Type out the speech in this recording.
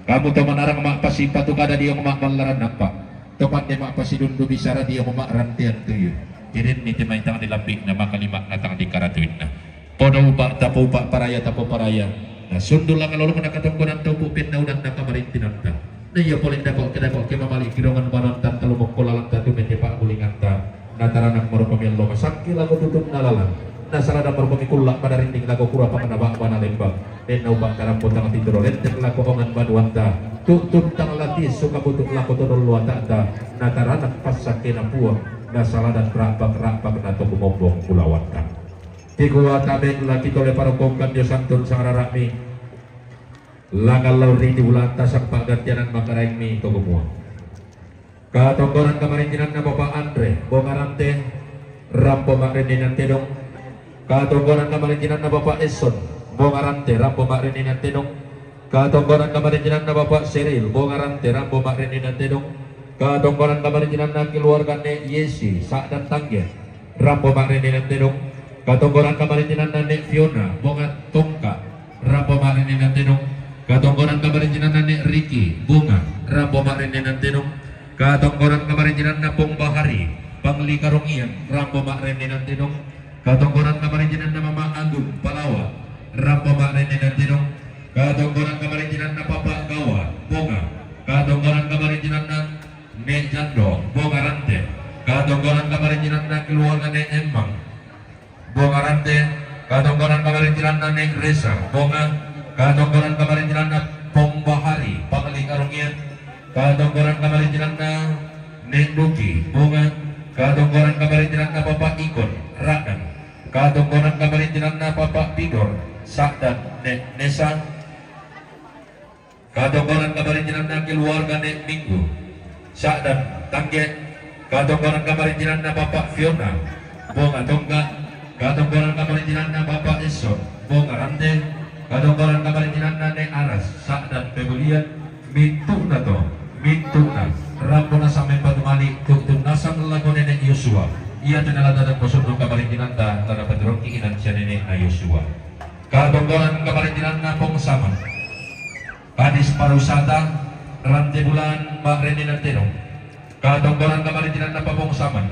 Kamu to manarang mak pasipa tu kada dia mak malaran nampak. Tepat dia mak pasidundu bisara dia mak rantian tuyu. Jadi ni timai tang dilapik na makalima na tang dikaratuin na. Podo upak tapo upak paraya tapo paraya. Nah sundul lang alolo na katungkunan to pupin na udan na kamarintinan ta. Na iya polin dako kedako ke mamali kirongan banantan talumok kolalang tatu mete pak gulingan ta. Nataranak maro pamillo masakki lago tutup nalalang. Nasarada maro pamikulla pada rinding lago kura pamanaba bana lembang. Den na ubang tarang potang tindro lenteng lago ongan banuanta. Tutup tang latis suka butuh lago todol luata ta. Nataranak pasakena puang. Nasala dan rapak-rapak na to kumombong pulawat ta. Tikuwa tabe laki tole parokongkan dia santun sangararami langal lauri di bulan tasak pagantianan makaraing mi to kumua katonggoran kamarintinan na Bapak Andre bongarante rampo makrininan tedong katonggoran kamarintinan na Bapak Eson bongarante rampo makrininan tedong katonggoran kamarintinan na Bapak Seril bongarante rampo makrininan tedong katonggoran kamarintinan na keluargane Yesi sak dan tangge rampo makrininan tedong katonggoran kamarintinan na Nek Fiona bongat tongka rampo makrininan tedong katonggoran kamarintinan na Nek Ricky bunga rampo makrininan tedong katonggoran kamarintinan na Pong Bahari Pangli Karongian rampo makrininan tedong katonggoran kamarintinan na Mama Agung Palawa rampo makrininan tedong katonggoran kamarintinan na Papa Gawa bunga katonggoran kamarintinan na Nek Jando bunga rante katonggoran kamarintinan na keluarga Nek Emang bongarante katonggoran kamarintinan na Nek Resa bonga katonggoran kamarintinan na Pong Bahari Pangli Karongian katonggoran kamarintinan na Nek Duki bonga katonggoran kamarintinan na Bapak Ikon Rakan katonggoran kamarintinan na Bapak Pidor Sakdan Nek Nesa katonggoran kamarintinan na keluarga Nek Minggu Sakdan Tangge katonggoran kamarintinan na Bapak Fiona bonga Tongga katonggoran kamarintinan na Bapak Eson bonga rante katonggoran kamarintinan na Nek Aras sak dan pebulian mintuk na to mintuk na rampo na sampai patumali tuktun nasang lago Nenek Yosua ia tenala dadang posondong kamarintinan ta tada pedrong kiinan siya Nenek na Yosua katonggoran kamarintinan na Pong Saman Kadis Parusata rante bulan Mbak Reni Nantenong katonggoran kamarintinan na Papong Saman